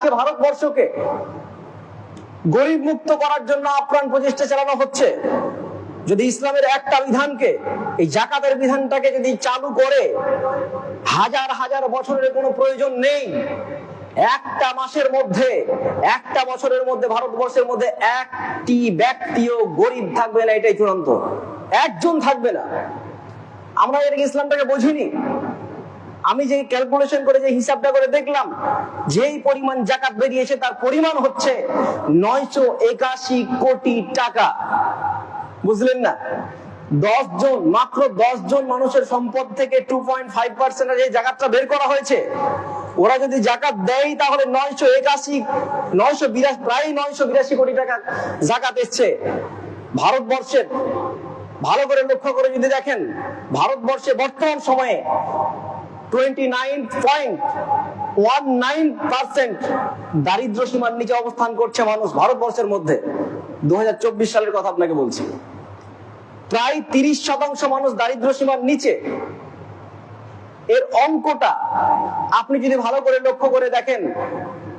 ভারতবর্ষকে গরিব মুক্ত করার জন্য আপ্রাণ প্রচেষ্টা চালানো হচ্ছে। যদি ইসলামের একটা বিধানকে, এই জাকাতের বিধানটাকে যদি চালু করে হাজার হাজার বছরের কোনো প্রয়োজন নেই, একটা মাসের মধ্যে, একটা বছরের মধ্যে ভারতবর্ষের মধ্যে একটি ব্যক্তিও গরিব থাকবে না, এটাই চূড়ান্ত। একজন থাকবে না। আমরা এর ইসলামটাকে বুঝিনি। আমি যে ক্যালকুলেশন করে যে হিসাবটা করে দেখলাম, যেই পরিমাণ জাকাত বেরিয়েছে তার পরিমাণ হচ্ছে 981 কোটি টাকা। বুঝলেন না? 10 জন, মাত্র 10 জন মানুষের সম্পদ থেকে 2.5% যে জাকাতটা বের করা হয়েছে, ওরা যদি জাকাত দেয় তাহলে 982 প্রায় 982 কোটি টাকা জাকাত এসছে ভারতবর্ষের। ভালো করে লক্ষ্য করে যদি দেখেন, ভারতবর্ষে বর্তমান সময়ে 29.19% দারিদ্র সীমার নিচে অবস্থান করছে মানুষ ভারতবর্ষের মধ্যে। 2024 সালের কথা আপনাকে বলছি। প্রায় 30% মানুষ দারিদ্র সীমার নিচে। এর অঙ্কটা আপনি যদি ভালো করে লক্ষ্য করে দেখেন,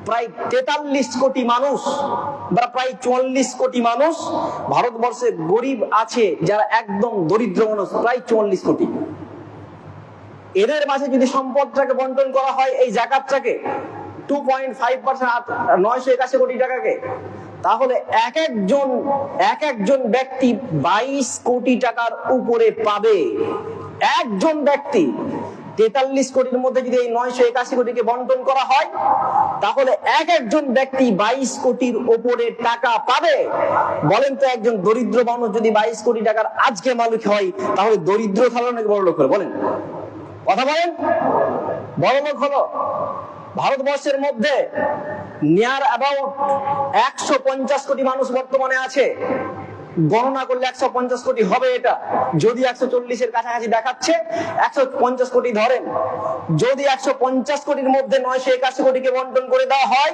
প্রায় 43 কোটি মানুষ বা প্রায় 44 কোটি মানুষ ভারতবর্ষে গরিব আছে, যারা একদম দরিদ্র মানুষ, প্রায় 44 কোটি। এদের মাঝে যদি সম্পদটাকে বন্টন করা হয়, এই জাকাতটাকে 2.5%, 981 কোটি টাকাকে, তাহলে এক একজন ব্যক্তি 22 কোটি টাকার উপরে পাবে। একজন ব্যক্তি 43 কোটির মধ্যে যদি এই 981 কোটিকে বন্টন করা হয়, তাহলে একজন ব্যক্তি 22 কোটির উপরে টাকা পাবে। বলেন তো, একজন দরিদ্র মানুষ যদি 22 কোটি টাকার আজকে মালিক হয়, তাহলে দরিদ্র হলো নাকি বড় লোক হলো? বলেন, কথা বলেন। বড় লোক হলো। ভারতবর্ষের মধ্যে নিয়ার অ্যাবাউট 150 কোটি মানুষ বর্তমানে আছে। গণনা করলে 150 কোটি হবে এটা। যদি 140-এর কাছাকাছি দেখাচ্ছে, 150 কোটি ধরেন। যদি 150 কোটির মধ্যে 981 কোটিকে বন্টন করে দেওয়া হয়,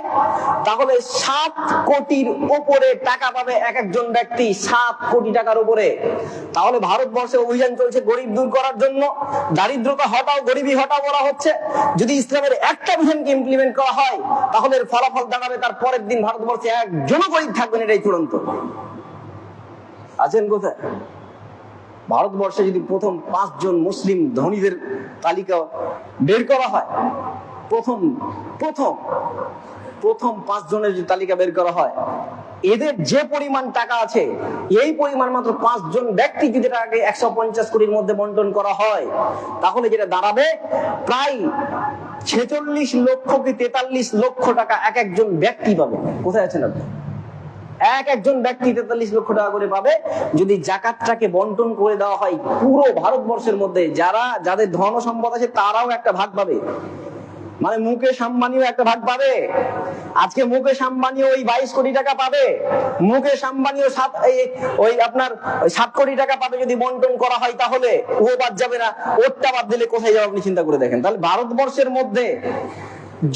তাহলে 7 কোটির উপরে টাকা পাবে একজন ব্যক্তি। 7 কোটি টাকার উপরে। তাহলে ভারতবর্ষে অভিযান চলছে গরিব দূর করার জন্য। দারিদ্রতা হটাও, গরিবী হটাও বলা হচ্ছে। যদি ইসলামের একটা বিধানকে ইমপ্লিমেন্ট করা হয়, তাহলে এর ফলাফল দাঁড়াবে তার পরের দিন ভারতবর্ষে একজনও গরিব থাকবেন, এটাই চূড়ান্ত। আছেন কোথায়? ভারতবর্ষে যদি প্রথম 5 জন মুসলিম ধনীদের তালিকা বের করা হয়, প্রথম 5 জনের যে তালিকা বের করা হয়, এদের যে পরিমাণ টাকা আছে, এই পরিমাণ মাত্র 5 জন ব্যক্তি যদি টাকাকে 150 কোটির মধ্যে বন্টন করা হয়, তাহলে যেটা দাঁড়াবে প্রায় 46 লক্ষ কি 43 লক্ষ টাকা একজন ব্যক্তি পাবে। কোথায় আছেন আপনি? একজন ব্যক্তি 43 লক্ষ টাকা করে পাবে। যদি জাকাতটাকে বন্টন করে দেওয়া হয় পুরো ভারতবর্ষের মধ্যে, যাদের ধন সম্পদ আছে তারাও একটা ভাগ পাবে। মানে মুকেশ আম্বানিও একটা ভাগ পাবে। আজকে মুকেশ আম্বানিও ওই 22 কোটি টাকা পাবে। মুকেশ আম্বানিও 7 কোটি টাকা পাবে যদি বন্টন করা হয়, তাহলে ও বাদ যাবে না। ওরটা বাদ দিলে কোথায় যাবে আপনি চিন্তা করে দেখেন। তাহলে ভারতবর্ষের মধ্যে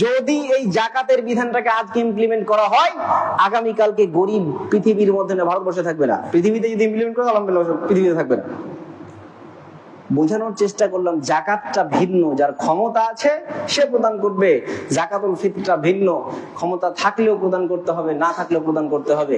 যদি এই জাকাতের বিধানটাকে আজকে ইমপ্লিমেন্ট করা হয়, আগামীকালকে গরিব পৃথিবীর মধ্যে না, ভারতবর্ষে থাকবে না। পৃথিবীতে যদি ইমপ্লিমেন্ট করা হয়, আলহামদুলিল্লাহ পৃথিবীতে থাকবে না। বোঝানোর চেষ্টা করলাম, জাকাতটা ভিন্ন, যার ক্ষমতা আছে সে প্রদান করবে। জাকাতুল ফিতরটা ভিন্ন, ক্ষমতা থাকলেও প্রদান করতে হবে, না থাকলেও প্রদান করতে হবে।